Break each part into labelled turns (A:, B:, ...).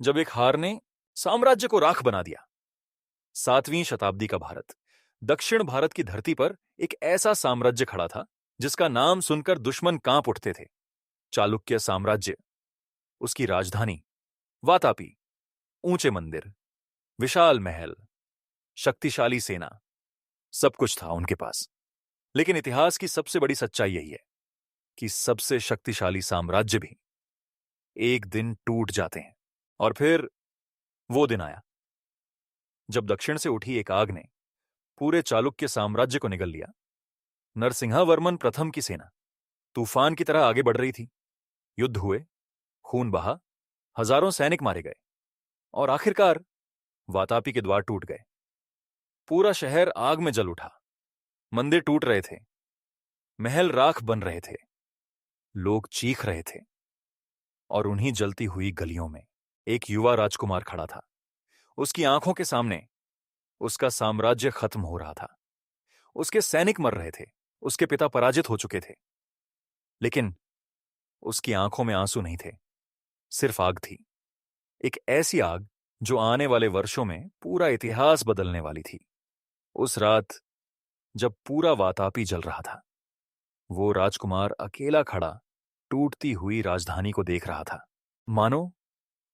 A: जब एक हार ने साम्राज्य को राख बना दिया। 7वीं शताब्दी का भारत, दक्षिण भारत की धरती पर एक ऐसा साम्राज्य खड़ा था जिसका नाम सुनकर दुश्मन कांप उठते थे। चालुक्य साम्राज्य, उसकी राजधानी वातापी, ऊंचे मंदिर, विशाल महल, शक्तिशाली सेना, सब कुछ था उनके पास। लेकिन इतिहास की सबसे बड़ी सच्चाई यही है कि सबसे शक्तिशाली साम्राज्य भी एक दिन टूट जाते हैं। और फिर वो दिन आया जब दक्षिण से उठी एक आग ने पूरे चालुक्य साम्राज्य को निगल लिया। नरसिंहवर्मन प्रथम की सेना तूफान की तरह आगे बढ़ रही थी। युद्ध हुए, खून बहा, हजारों सैनिक मारे गए और आखिरकार वातापी के द्वार टूट गए। पूरा शहर आग में जल उठा। मंदिर टूट रहे थे, महल राख बन रहे थे, लोग चीख रहे थे। और उन्हीं जलती हुई गलियों में एक युवा राजकुमार खड़ा था। उसकी आंखों के सामने उसका साम्राज्य खत्म हो रहा था। उसके सैनिक मर रहे थे, उसके पिता पराजित हो चुके थे। लेकिन उसकी आंखों में आंसू नहीं थे, सिर्फ आग थी। एक ऐसी आग जो आने वाले वर्षों में पूरा इतिहास बदलने वाली थी। उस रात जब पूरा वातापी जल रहा था, वो राजकुमार अकेला खड़ा टूटती हुई राजधानी को देख रहा था, मानो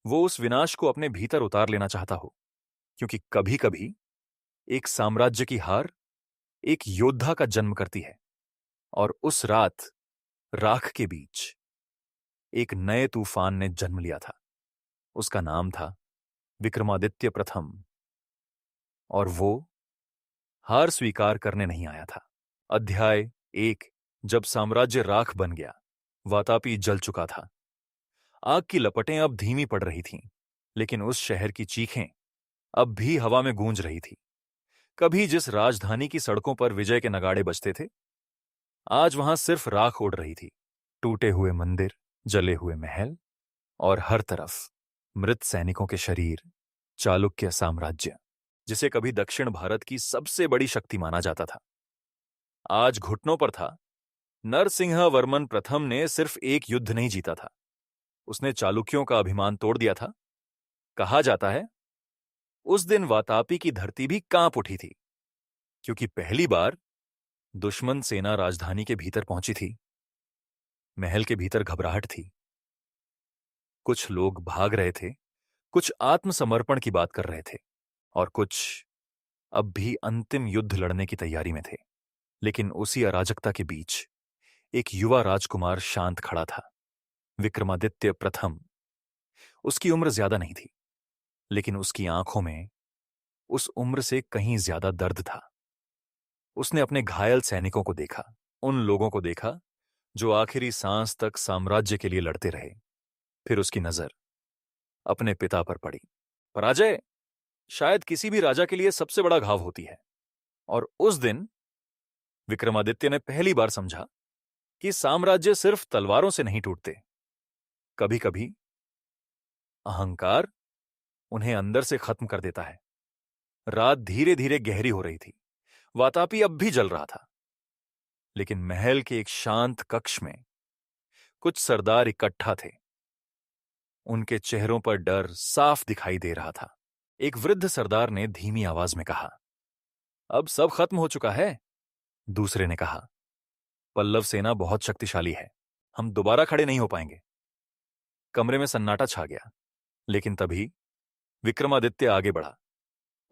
A: वो उस विनाश को अपने भीतर उतार लेना चाहता हो। क्योंकि कभी कभी एक साम्राज्य की हार एक योद्धा का जन्म करती है। और उस रात राख के बीच एक नए तूफान ने जन्म लिया था। उसका नाम था विक्रमादित्य प्रथम। और वो हार स्वीकार करने नहीं आया था। अध्याय 1। जब साम्राज्य राख बन गया, वातापी जल चुका था। आग की लपटें अब धीमी पड़ रही थीं, लेकिन उस शहर की चीखें अब भी हवा में गूंज रही थी। कभी जिस राजधानी की सड़कों पर विजय के नगाड़े बजते थे, आज वहां सिर्फ राख उड़ रही थी। टूटे हुए मंदिर, जले हुए महल और हर तरफ मृत सैनिकों के शरीर। चालुक्य साम्राज्य, जिसे कभी दक्षिण भारत की सबसे बड़ी शक्ति माना जाता था, आज घुटनों पर था। नरसिंहवर्मन प्रथम ने सिर्फ एक युद्ध नहीं जीता था, उसने चालुक्यों का अभिमान तोड़ दिया था। कहा जाता है उस दिन वातापी की धरती भी कांप उठी थी, क्योंकि पहली बार दुश्मन सेना राजधानी के भीतर पहुंची थी। महल के भीतर घबराहट थी। कुछ लोग भाग रहे थे, कुछ आत्मसमर्पण की बात कर रहे थे, और कुछ अब भी अंतिम युद्ध लड़ने की तैयारी में थे। लेकिन उसी अराजकता के बीच एक युवा राजकुमार शांत खड़ा था, विक्रमादित्य प्रथम। उसकी उम्र ज्यादा नहीं थी, लेकिन उसकी आंखों में उस उम्र से कहीं ज्यादा दर्द था। उसने अपने घायल सैनिकों को देखा, उन लोगों को देखा जो आखिरी सांस तक साम्राज्य के लिए लड़ते रहे। फिर उसकी नजर अपने पिता पर पड़ी। पराजय शायद किसी भी राजा के लिए सबसे बड़ा घाव होती है, और उस दिन विक्रमादित्य ने पहली बार समझा कि साम्राज्य सिर्फ तलवारों से नहीं टूटते। कभी कभी अहंकार उन्हें अंदर से खत्म कर देता है। रात धीरे धीरे गहरी हो रही थी। वातापी अब भी जल रहा था, लेकिन महल के एक शांत कक्ष में कुछ सरदार इकट्ठा थे। उनके चेहरों पर डर साफ दिखाई दे रहा था। एक वृद्ध सरदार ने धीमी आवाज में कहा, अब सब खत्म हो चुका है। दूसरे ने कहा, पल्लव सेना बहुत शक्तिशाली है, हम दोबारा खड़े नहीं हो पाएंगे। कमरे में सन्नाटा छा गया, लेकिन तभी विक्रमादित्य आगे बढ़ा।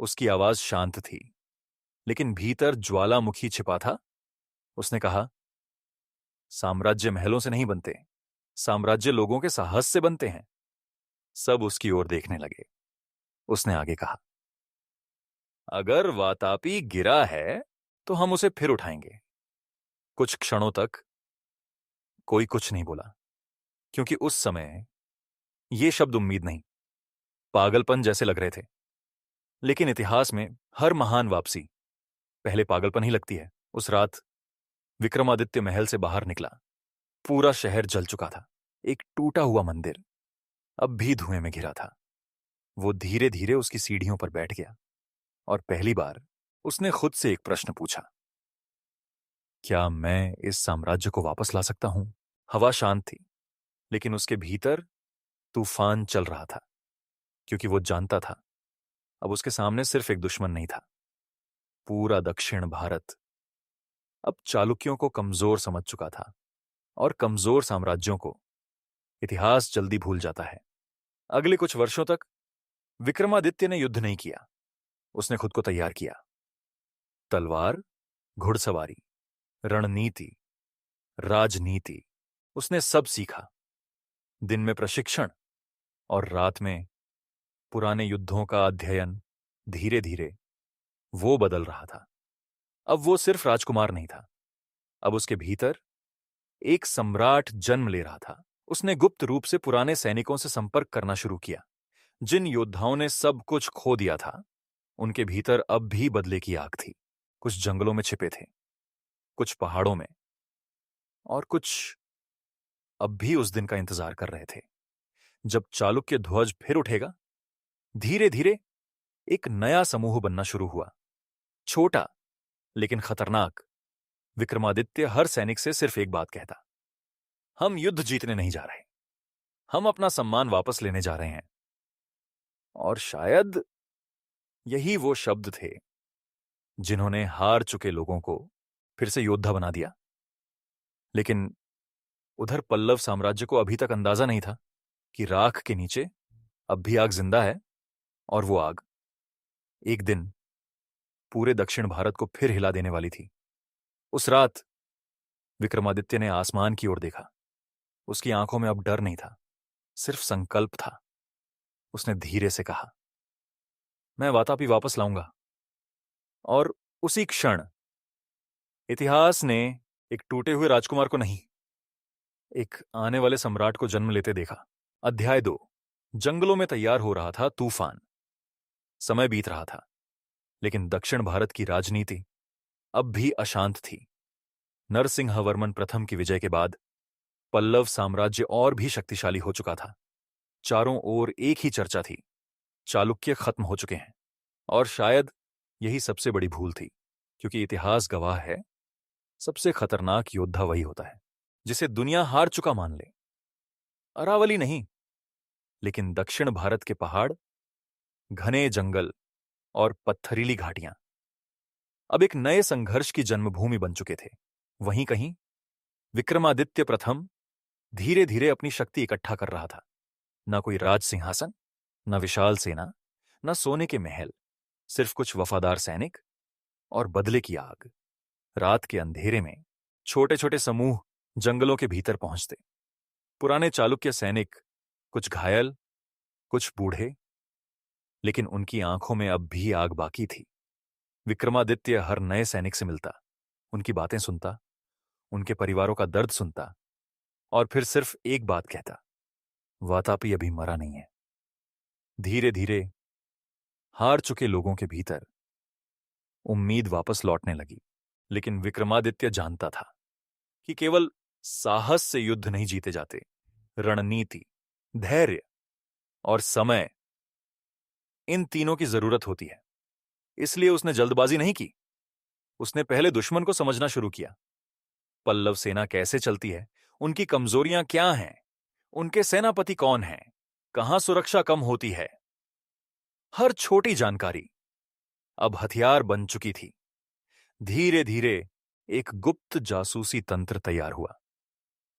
A: उसकी आवाज शांत थी, लेकिन भीतर ज्वालामुखी छिपा था। उसने कहा, साम्राज्य महलों से नहीं बनते, साम्राज्य लोगों के साहस से बनते हैं। सब उसकी ओर देखने लगे। उसने आगे कहा, अगर वातापी गिरा है तो हम उसे फिर उठाएंगे। कुछ क्षणों तक कोई कुछ नहीं बोला, क्योंकि उस समय ये शब्द उम्मीद नहीं, पागलपन जैसे लग रहे थे। लेकिन इतिहास में हर महान वापसी पहले पागलपन ही लगती है। उस रात विक्रमादित्य महल से बाहर निकला। पूरा शहर जल चुका था। एक टूटा हुआ मंदिर अब भी धुएं में घिरा था। वो धीरे धीरे उसकी सीढ़ियों पर बैठ गया, और पहली बार उसने खुद से एक प्रश्न पूछा, क्या मैं इस साम्राज्य को वापस ला सकता हूं? हवा शांत थी, लेकिन उसके भीतर तूफान चल रहा था। क्योंकि वो जानता था अब उसके सामने सिर्फ एक दुश्मन नहीं था, पूरा दक्षिण भारत अब चालुक्यों को कमजोर समझ चुका था। और कमजोर साम्राज्यों को इतिहास जल्दी भूल जाता है। अगले कुछ वर्षों तक विक्रमादित्य ने युद्ध नहीं किया, उसने खुद को तैयार किया। तलवार, घुड़सवारी, रणनीति, राजनीति, उसने सब सीखा। दिन में प्रशिक्षण और रात में पुराने युद्धों का अध्ययन। धीरे धीरे वो बदल रहा था। अब वो सिर्फ राजकुमार नहीं था, अब उसके भीतर एक सम्राट जन्म ले रहा था। उसने गुप्त रूप से पुराने सैनिकों से संपर्क करना शुरू किया। जिन योद्धाओं ने सब कुछ खो दिया था, उनके भीतर अब भी बदले की आग थी। कुछ जंगलों में छिपे थे, कुछ पहाड़ों में, और कुछ अब भी उस दिन का इंतजार कर रहे थे जब चालुक्य ध्वज फिर उठेगा। धीरे धीरे एक नया समूह बनना शुरू हुआ, छोटा लेकिन खतरनाक। विक्रमादित्य हर सैनिक से सिर्फ एक बात कहता, हम युद्ध जीतने नहीं जा रहे, हम अपना सम्मान वापस लेने जा रहे हैं। और शायद यही वो शब्द थे जिन्होंने हार चुके लोगों को फिर से योद्धा बना दिया। लेकिन उधर पल्लव साम्राज्य को अभी तक अंदाजा नहीं था कि राख के नीचे अब भी आग जिंदा है, और वो आग एक दिन पूरे दक्षिण भारत को फिर हिला देने वाली थी। उस रात विक्रमादित्य ने आसमान की ओर देखा। उसकी आंखों में अब डर नहीं था, सिर्फ संकल्प था। उसने धीरे से कहा, मैं वातापी वापस लाऊंगा। और उसी क्षण इतिहास ने एक टूटे हुए राजकुमार को नहीं, एक आने वाले सम्राट को जन्म लेते देखा। अध्याय 2। जंगलों में तैयार हो रहा था तूफान। समय बीत रहा था, लेकिन दक्षिण भारत की राजनीति अब भी अशांत थी। नरसिंहवर्मन प्रथम की विजय के बाद पल्लव साम्राज्य और भी शक्तिशाली हो चुका था। चारों ओर एक ही चर्चा थी, चालुक्य खत्म हो चुके हैं। और शायद यही सबसे बड़ी भूल थी, क्योंकि इतिहास गवाह है, सबसे खतरनाक योद्धा वही होता है जिसे दुनिया हार चुका मान ले। अरावली नहीं, लेकिन दक्षिण भारत के पहाड़, घने जंगल और पत्थरीली घाटियां अब एक नए संघर्ष की जन्मभूमि बन चुके थे। वहीं कहीं विक्रमादित्य प्रथम धीरे धीरे अपनी शक्ति इकट्ठा कर रहा था। न कोई राज सिंहासन, न विशाल सेना, न सोने के महल, सिर्फ कुछ वफादार सैनिक और बदले की आग। रात के अंधेरे में छोटे छोटे समूह जंगलों के भीतर पहुंचते। पुराने चालुक्य सैनिक, कुछ घायल, कुछ बूढ़े, लेकिन उनकी आंखों में अब भी आग बाकी थी। विक्रमादित्य हर नए सैनिक से मिलता, उनकी बातें सुनता, उनके परिवारों का दर्द सुनता, और फिर सिर्फ एक बात कहता, वातापी अभी मरा नहीं है। धीरे धीरे हार चुके लोगों के भीतर उम्मीद वापस लौटने लगी। लेकिन विक्रमादित्य जानता था कि केवल साहस से युद्ध नहीं जीते जाते, रणनीति, धैर्य और समय, इन तीनों की जरूरत होती है। इसलिए उसने जल्दबाजी नहीं की। उसने पहले दुश्मन को समझना शुरू किया। पल्लव सेना कैसे चलती है, उनकी कमजोरियां क्या हैं, उनके सेनापति कौन हैं, कहां सुरक्षा कम होती है। हर छोटी जानकारी अब हथियार बन चुकी थी। धीरे धीरे एक गुप्त जासूसी तंत्र तैयार हुआ।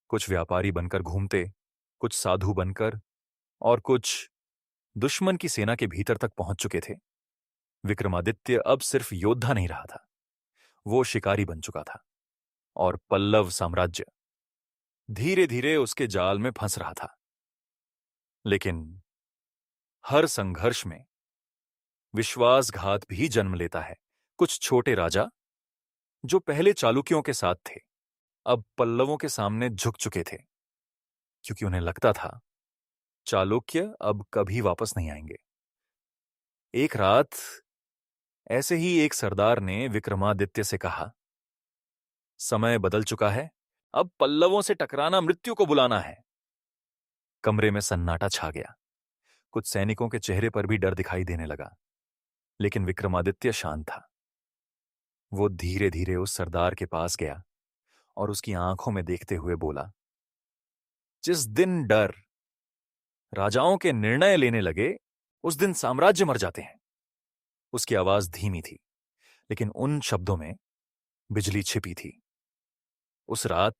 A: कुछ व्यापारी बनकर घूमते, कुछ साधु बनकर, और कुछ दुश्मन की सेना के भीतर तक पहुंच चुके थे। विक्रमादित्य अब सिर्फ योद्धा नहीं रहा था, वो शिकारी बन चुका था। और पल्लव साम्राज्य धीरे धीरे उसके जाल में फंस रहा था। लेकिन हर संघर्ष में विश्वासघात भी जन्म लेता है। कुछ छोटे राजा जो पहले चालुक्यों के साथ थे, अब पल्लवों के सामने झुक चुके थे, क्योंकि उन्हें लगता था चालुक्य अब कभी वापस नहीं आएंगे। एक रात ऐसे ही एक सरदार ने विक्रमादित्य से कहा, समय बदल चुका है, अब पल्लवों से टकराना मृत्यु को बुलाना है। कमरे में सन्नाटा छा गया। कुछ सैनिकों के चेहरे पर भी डर दिखाई देने लगा, लेकिन विक्रमादित्य शांत था। वो धीरे धीरे उस सरदार के पास गया और उसकी आंखों में देखते हुए बोला, जिस दिन डर राजाओं के निर्णय लेने लगे, उस दिन साम्राज्य मर जाते हैं। उसकी आवाज धीमी थी, लेकिन उन शब्दों में बिजली छिपी थी। उस रात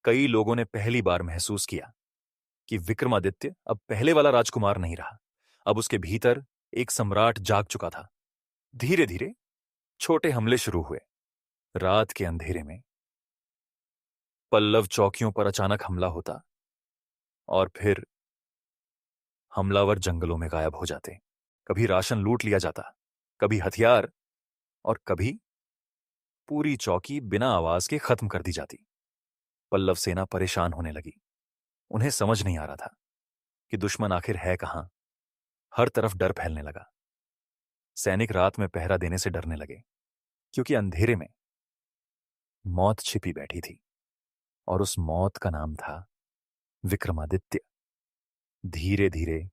A: कई लोगों ने पहली बार महसूस किया कि विक्रमादित्य अब पहले वाला राजकुमार नहीं रहा। अब उसके भीतर एक सम्राट जाग चुका था। धीरे धीरे छोटे हमले शुरू हुए। रात के अंधेरे में पल्लव चौकियों पर अचानक हमला होता और फिर हमलावर जंगलों में गायब हो जाते। कभी राशन लूट लिया जाता, कभी हथियार, और कभी पूरी चौकी बिना आवाज के खत्म कर दी जाती। पल्लव सेना परेशान होने लगी। उन्हें समझ नहीं आ रहा था कि दुश्मन आखिर है कहां। हर तरफ डर फैलने लगा। सैनिक रात में पहरा देने से डरने लगे, क्योंकि अंधेरे में मौत छिपी बैठी थी, और उस मौत का नाम था विक्रमादित्य। धीरे धीरे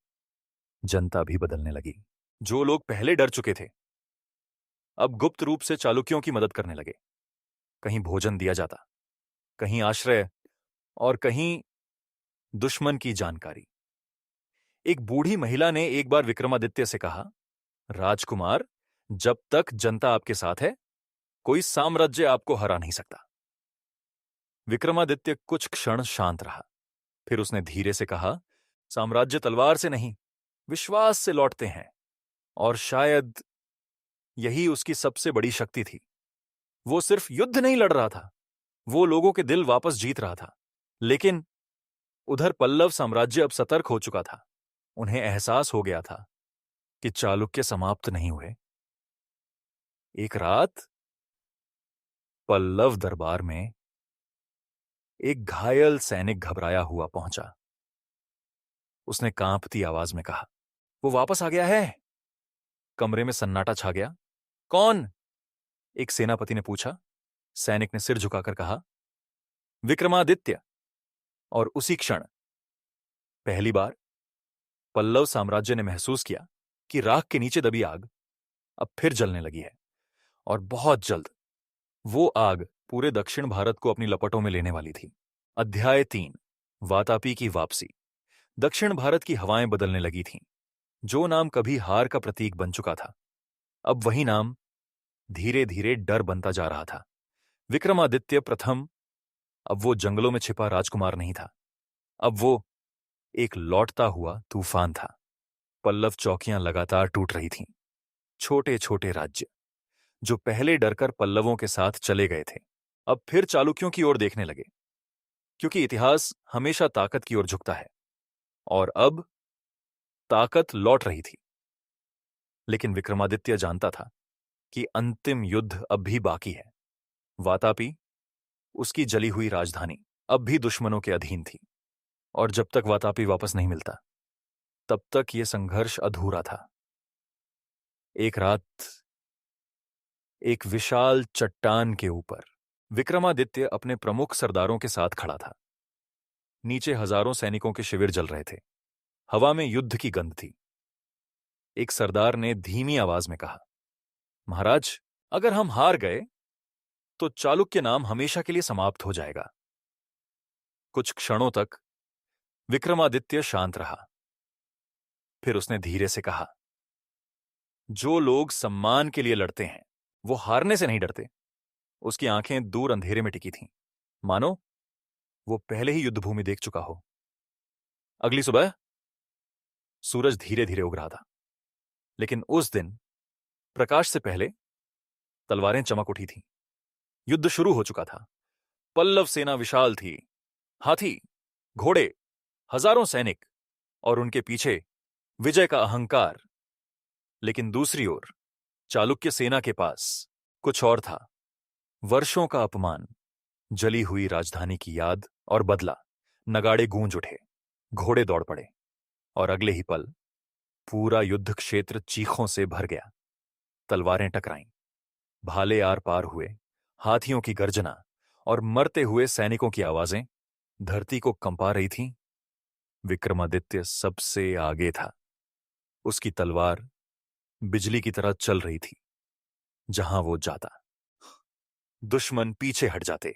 A: जनता भी बदलने लगी। जो लोग पहले डर चुके थे अब गुप्त रूप से चालुक्यों की मदद करने लगे। कहीं भोजन दिया जाता, कहीं आश्रय, और कहीं दुश्मन की जानकारी। एक बूढ़ी महिला ने एक बार विक्रमादित्य से कहा, राजकुमार, जब तक जनता आपके साथ है कोई साम्राज्य आपको हरा नहीं सकता। विक्रमादित्य कुछ क्षण शांत रहा। फिर उसने धीरे से कहा, साम्राज्य तलवार से नहीं, विश्वास से लौटते हैं, और शायद यही उसकी सबसे बड़ी शक्ति थी। वो सिर्फ युद्ध नहीं लड़ रहा था, वो लोगों के दिल वापस जीत रहा था। लेकिन उधर पल्लव साम्राज्य अब सतर्क हो चुका था। उन्हें एहसास हो गया था कि चालुक्य समाप्त नहीं हुए। एक रात पल्लव दरबार में एक घायल सैनिक घबराया हुआ पहुंचा। उसने कांपती आवाज में कहा, वो वापस आ गया है। कमरे में सन्नाटा छा गया। कौन? एक सेनापति ने पूछा। सैनिक ने सिर झुकाकर कहा, विक्रमादित्य। और उसी क्षण पहली बार पल्लव साम्राज्य ने महसूस किया कि राख के नीचे दबी आग अब फिर जलने लगी है, और बहुत जल्द वो आग पूरे दक्षिण भारत को अपनी लपटों में लेने वाली थी। अध्याय 3, वातापी की वापसी। दक्षिण भारत की हवाएं बदलने लगी थीं। जो नाम कभी हार का प्रतीक बन चुका था, अब वही नाम धीरे धीरे डर बनता जा रहा था। विक्रमादित्य प्रथम अब वो जंगलों में छिपा राजकुमार नहीं था, अब वो एक लौटता हुआ तूफान था। पल्लव चौकियां लगातार टूट रही थीं। छोटे छोटे राज्य जो पहले डरकर पल्लवों के साथ चले गए थे, अब फिर चालुक्यों की ओर देखने लगे, क्योंकि इतिहास हमेशा ताकत की ओर झुकता है, और अब ताकत लौट रही थी। लेकिन विक्रमादित्य जानता था कि अंतिम युद्ध अब भी बाकी है। वातापी, उसकी जली हुई राजधानी, अब भी दुश्मनों के अधीन थी, और जब तक वातापी वापस नहीं मिलता तब तक यह संघर्ष अधूरा था। एक रात एक विशाल चट्टान के ऊपर विक्रमादित्य अपने प्रमुख सरदारों के साथ खड़ा था। नीचे हजारों सैनिकों के शिविर जल रहे थे। हवा में युद्ध की गंध थी। एक सरदार ने धीमी आवाज में कहा, महाराज, अगर हम हार गए तो चालुक्य नाम हमेशा के लिए समाप्त हो जाएगा। कुछ क्षणों तक विक्रमादित्य शांत रहा। फिर उसने धीरे से कहा, जो लोग सम्मान के लिए लड़ते हैं वो हारने से नहीं डरते। उसकी आंखें दूर अंधेरे में टिकी थीं, मानो वो पहले ही युद्धभूमि देख चुका हो। अगली सुबह सूरज धीरे धीरे उग रहा था, लेकिन उस दिन प्रकाश से पहले तलवारें चमक उठी थीं। युद्ध शुरू हो चुका था। पल्लव सेना विशाल थी। हाथी, घोड़े, हजारों सैनिक, और उनके पीछे विजय का अहंकार। लेकिन दूसरी ओर चालुक्य सेना के पास कुछ और था। वर्षों का अपमान, जली हुई राजधानी की याद, और बदला। नगाड़े गूंज उठे, घोड़े दौड़ पड़े, और अगले ही पल पूरा युद्ध क्षेत्र चीखों से भर गया। तलवारें टकराईं, भाले आर पार हुए, हाथियों की गर्जना और मरते हुए सैनिकों की आवाजें धरती को कंपा रही थीं। विक्रमादित्य सबसे आगे था। उसकी तलवार बिजली की तरह चल रही थी। जहां वो जाता दुश्मन पीछे हट जाते।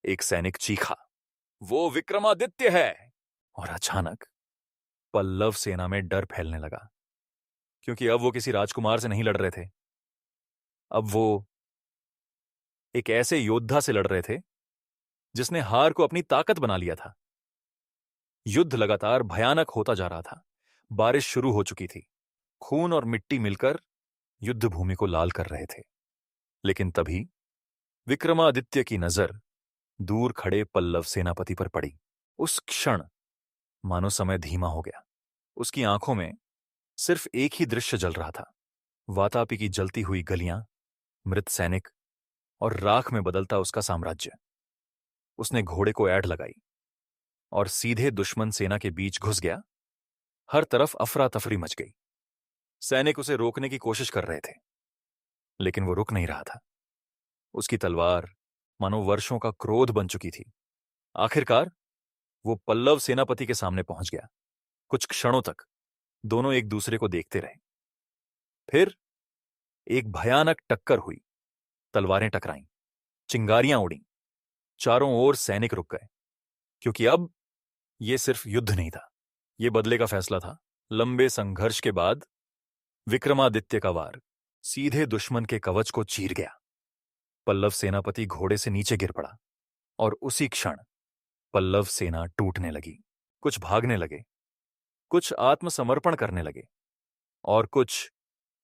A: एक सैनिक चीखा, वो विक्रमादित्य है। और अचानक पल्लव सेना में डर फैलने लगा, क्योंकि अब वो किसी राजकुमार से नहीं लड़ रहे थे। अब वो एक ऐसे योद्धा से लड़ रहे थे जिसने हार को अपनी ताकत बना लिया था। युद्ध लगातार भयानक होता जा रहा था। बारिश शुरू हो चुकी थी। खून और मिट्टी मिलकर युद्ध भूमि को लाल कर रहे थे। लेकिन तभी विक्रमादित्य की नजर दूर खड़े पल्लव सेनापति पर पड़ी। उस क्षण मानो समय धीमा हो गया। उसकी आंखों में सिर्फ एक ही दृश्य जल रहा था, वातापी की जलती हुई गलियां, मृत सैनिक और राख में बदलता उसका साम्राज्य। उसने घोड़े को ऐड लगाई और सीधे दुश्मन सेना के बीच घुस गया। हर तरफ अफरा तफरी मच गई। सैनिक उसे रोकने की कोशिश कर रहे थे, लेकिन वो रुक नहीं रहा था। उसकी तलवार मानो वर्षों का क्रोध बन चुकी थी। आखिरकार वो पल्लव सेनापति के सामने पहुंच गया। कुछ क्षणों तक दोनों एक दूसरे को देखते रहे। फिर एक भयानक टक्कर हुई। तलवारें टकराईं, चिंगारियां उड़ीं। चारों ओर सैनिक रुक गए, क्योंकि अब यह सिर्फ युद्ध नहीं था, यह बदले का फैसला था। लंबे संघर्ष के बाद विक्रमादित्य का वार सीधे दुश्मन के कवच को चीर गया। पल्लव सेनापति घोड़े से नीचे गिर पड़ा और उसी क्षण पल्लव सेना टूटने लगी। कुछ भागने लगे, कुछ आत्मसमर्पण करने लगे और कुछ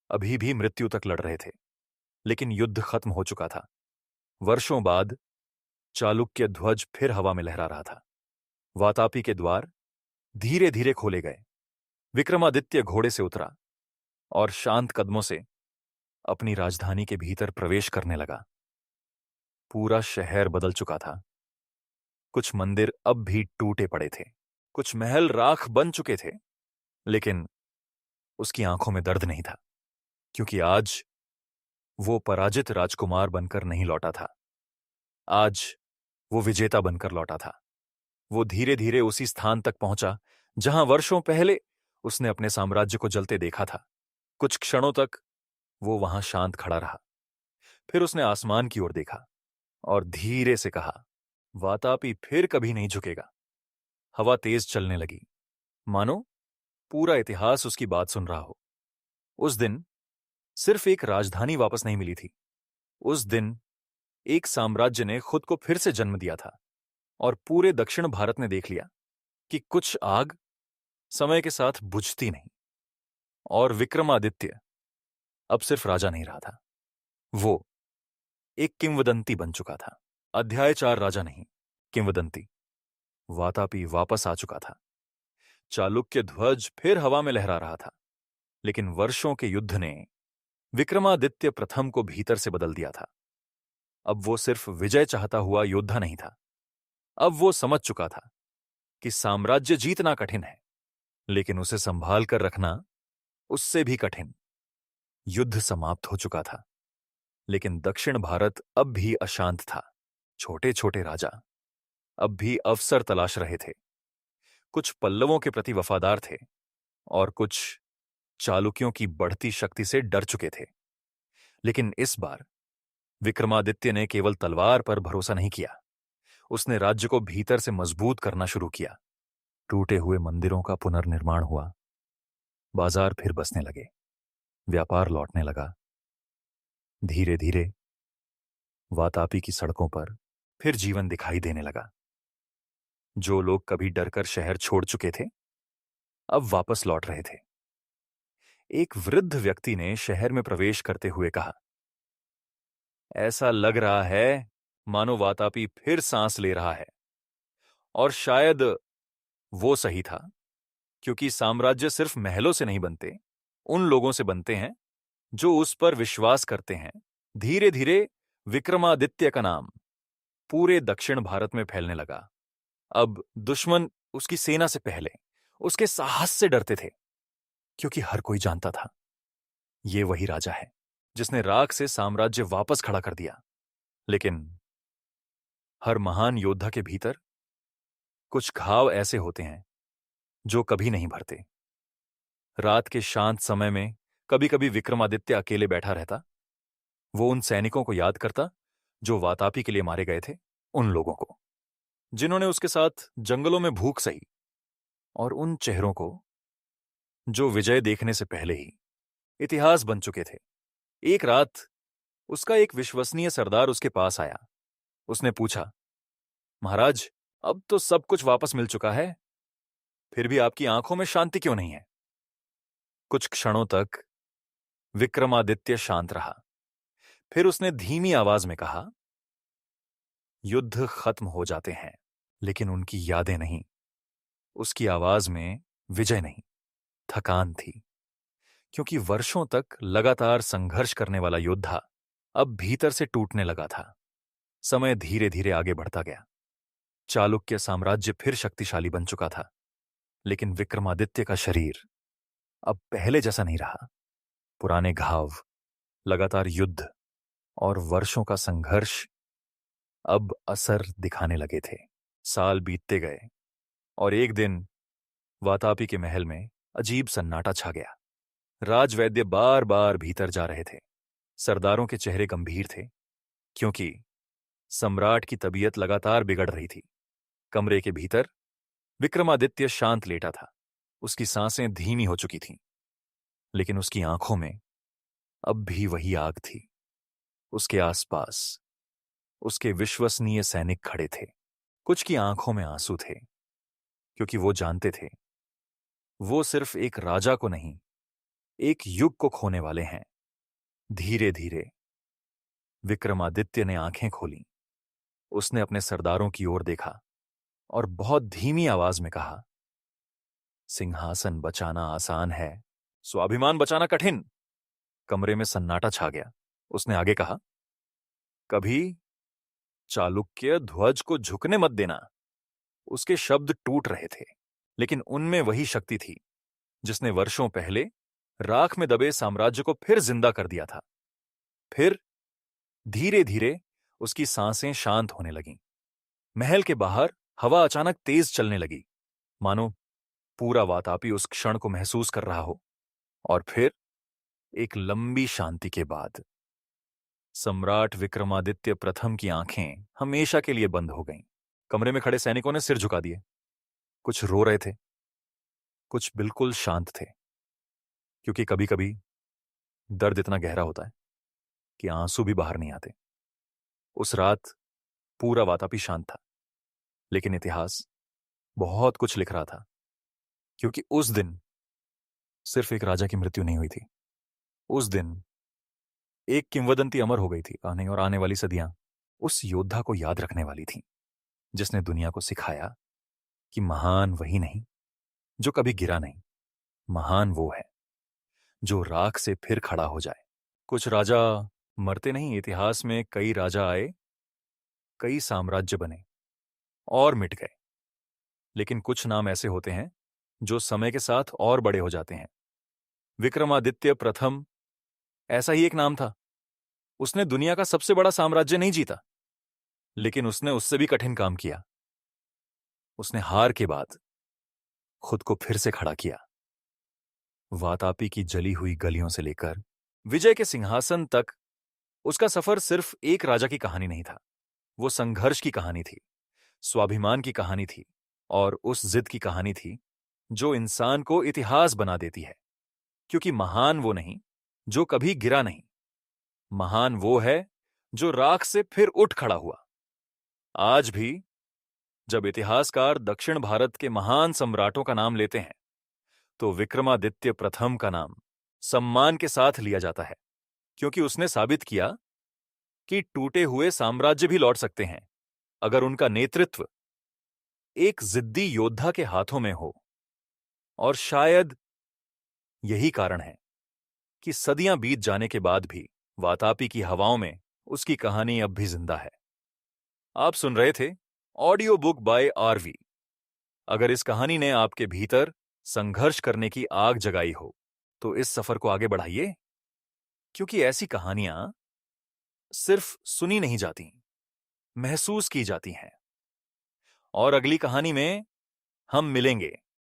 A: अभी भी मृत्यु तक लड़ रहे थे। लेकिन युद्ध खत्म हो चुका था। वर्षों बाद चालुक्य ध्वज फिर हवा में लहरा रहा था। वातापी के द्वार धीरे धीरे खोले गए। विक्रमादित्य घोड़े से उतरा और शांत कदमों से अपनी राजधानी के भीतर प्रवेश करने लगा। पूरा शहर बदल चुका था। कुछ मंदिर अब भी टूटे पड़े थे, कुछ महल राख बन चुके थे, लेकिन उसकी आंखों में दर्द नहीं था, क्योंकि आज वो पराजित राजकुमार बनकर नहीं लौटा था। आज वो विजेता बनकर लौटा था। वो धीरे धीरे उसी स्थान तक पहुंचा जहां वर्षों पहले उसने अपने साम्राज्य को जलते देखा था। कुछ क्षणों तक वो वहां शांत खड़ा रहा। फिर उसने आसमान की ओर देखा और धीरे से कहा, वातापी फिर कभी नहीं झुकेगा। हवा तेज चलने लगी, मानो पूरा इतिहास उसकी बात सुन रहा हो। उस दिन सिर्फ एक राजधानी वापस नहीं मिली थी। उस दिन एक साम्राज्य ने खुद को फिर से जन्म दिया था और पूरे दक्षिण भारत ने देख लिया कि कुछ आग समय के साथ बुझती नहीं। और विक्रमादित्य अब सिर्फ राजा नहीं रहा था, वो एक किंवदंती बन चुका था। अध्याय 4 राजा नहीं, किंवदंती। वातापी वापस आ चुका था। चालुक्य ध्वज फिर हवा में लहरा रहा था। लेकिन वर्षों के युद्ध ने विक्रमादित्य प्रथम को भीतर से बदल दिया था। अब वो सिर्फ विजय चाहता हुआ योद्धा नहीं था। अब वो समझ चुका था कि साम्राज्य जीतना कठिन है, लेकिन उसे संभाल कर रखना उससे भी कठिन। युद्ध समाप्त हो चुका था, लेकिन दक्षिण भारत अब भी अशांत था। छोटे छोटे राजा अब भी अवसर तलाश रहे थे। कुछ पल्लवों के प्रति वफादार थे और कुछ चालुक्यों की बढ़ती शक्ति से डर चुके थे। लेकिन इस बार विक्रमादित्य ने केवल तलवार पर भरोसा नहीं किया। उसने राज्य को भीतर से मजबूत करना शुरू किया। टूटे हुए मंदिरों का पुनर्निर्माण हुआ। बाजार फिर बसने लगे। व्यापार लौटने लगा। धीरे धीरे वातापी की सड़कों पर फिर जीवन दिखाई देने लगा। जो लोग कभी डरकर शहर छोड़ चुके थे, अब वापस लौट रहे थे। एक वृद्ध व्यक्ति ने शहर में प्रवेश करते हुए कहा, ऐसा लग रहा है मानो वातापी फिर सांस ले रहा है। और शायद वो सही था, क्योंकि साम्राज्य सिर्फ महलों से नहीं बनते, उन लोगों से बनते हैं जो उस पर विश्वास करते हैं। धीरे धीरे विक्रमादित्य का नाम पूरे दक्षिण भारत में फैलने लगा। अब दुश्मन उसकी सेना से पहले उसके साहस से डरते थे, क्योंकि हर कोई जानता था ये वही राजा है जिसने राख से साम्राज्य वापस खड़ा कर दिया। लेकिन हर महान योद्धा के भीतर कुछ घाव ऐसे होते हैं जो कभी नहीं भरते। रात के शांत समय में कभी कभी विक्रमादित्य अकेले बैठा रहता। वो उन सैनिकों को याद करता जो वातापी के लिए मारे गए थे, उन लोगों को जिन्होंने उसके साथ जंगलों में भूख सही, और उन चेहरों को जो विजय देखने से पहले ही इतिहास बन चुके थे। एक रात उसका एक विश्वसनीय सरदार उसके पास आया। उसने पूछा, महाराज, अब तो सब कुछ वापस मिल चुका है, फिर भी आपकी आंखों में शांति क्यों नहीं है? कुछ क्षणों तक विक्रमादित्य शांत रहा। फिर उसने धीमी आवाज में कहा, युद्ध खत्म हो जाते हैं, लेकिन उनकी यादें नहीं। उसकी आवाज में विजय नहीं, थकान थी, क्योंकि वर्षों तक लगातार संघर्ष करने वाला योद्धा अब भीतर से टूटने लगा था। समय धीरे धीरे आगे बढ़ता गया। चालुक्य साम्राज्य फिर शक्तिशाली बन चुका था, लेकिन विक्रमादित्य का शरीर अब पहले जैसा नहीं रहा। पुराने घाव, लगातार युद्ध और वर्षों का संघर्ष अब असर दिखाने लगे थे। साल बीतते गए और एक दिन वातापी के महल में अजीब सन्नाटा छा गया। राजवैद्य बार बार भीतर जा रहे थे। सरदारों के चेहरे गंभीर थे, क्योंकि सम्राट की तबीयत लगातार बिगड़ रही थी। कमरे के भीतर विक्रमादित्य शांत लेटा था। उसकी सांसें धीमी हो चुकी थीं, लेकिन उसकी आंखों में अब भी वही आग थी। उसके आसपास उसके विश्वसनीय सैनिक खड़े थे। कुछ की आंखों में आंसू थे, क्योंकि वो जानते थे वो सिर्फ एक राजा को नहीं, एक युग को खोने वाले हैं। धीरे धीरे विक्रमादित्य ने आंखें खोली। उसने अपने सरदारों की ओर देखा और बहुत धीमी आवाज में कहा, सिंहासन बचाना आसान है, स्वाभिमान बचाना कठिन। कमरे में सन्नाटा छा गया। उसने आगे कहा, कभी चालुक्य ध्वज को झुकने मत देना। उसके शब्द टूट रहे थे, लेकिन उनमें वही शक्ति थी जिसने वर्षों पहले राख में दबे साम्राज्य को फिर जिंदा कर दिया था। फिर धीरे धीरे उसकी सांसें शांत होने लगीं। महल के बाहर हवा अचानक तेज चलने लगी, मानो पूरा वातापी उस क्षण को महसूस कर रहा हो। और फिर एक लंबी शांति के बाद सम्राट विक्रमादित्य प्रथम की आंखें हमेशा के लिए बंद हो गईं। कमरे में खड़े सैनिकों ने सिर झुका दिए। कुछ रो रहे थे, कुछ बिल्कुल शांत थे, क्योंकि कभी कभी दर्द इतना गहरा होता है कि आंसू भी बाहर नहीं आते। उस रात पूरा वातापी शांत था, लेकिन इतिहास बहुत कुछ लिख रहा था, क्योंकि उस दिन सिर्फ एक राजा की मृत्यु नहीं हुई थी। उस दिन एक किंवदंती अमर हो गई थी। आने वाली सदियां उस योद्धा को याद रखने वाली थीं, जिसने दुनिया को सिखाया कि महान वही नहीं जो कभी गिरा नहीं, महान वो है जो राख से फिर खड़ा हो जाए। कुछ राजा मरते नहीं। इतिहास में कई राजा आए, कई साम्राज्य बने और मिट गए, लेकिन कुछ नाम ऐसे होते हैं जो समय के साथ और बड़े हो जाते हैं। विक्रमादित्य प्रथम ऐसा ही एक नाम था। उसने दुनिया का सबसे बड़ा साम्राज्य नहीं जीता, लेकिन उसने उससे भी कठिन काम किया। उसने हार के बाद खुद को फिर से खड़ा किया। वातापी की जली हुई गलियों से लेकर विजय के सिंहासन तक उसका सफर सिर्फ एक राजा की कहानी नहीं था। वो संघर्ष की कहानी थी, स्वाभिमान की कहानी थी, और उस जिद की कहानी थी जो इंसान को इतिहास बना देती है। क्योंकि महान वो नहीं जो कभी गिरा नहीं, महान वो है जो राख से फिर उठ खड़ा हुआ। आज भी जब इतिहासकार दक्षिण भारत के महान सम्राटों का नाम लेते हैं, तो विक्रमादित्य प्रथम का नाम सम्मान के साथ लिया जाता है, क्योंकि उसने साबित किया कि टूटे हुए साम्राज्य भी लौट सकते हैं अगर उनका नेतृत्व एक जिद्दी योद्धा के हाथों में हो। और शायद यही कारण है कि सदियां बीत जाने के बाद भी वातापी की हवाओं में उसकी कहानी अब भी जिंदा है। आप सुन रहे थे ऑडियो बुक बाय आरवी। अगर इस कहानी ने आपके भीतर संघर्ष करने की आग जगाई हो, तो इस सफर को आगे बढ़ाइए, क्योंकि ऐसी कहानियां सिर्फ सुनी नहीं जाती, महसूस की जाती हैं। और अगली कहानी में हम मिलेंगे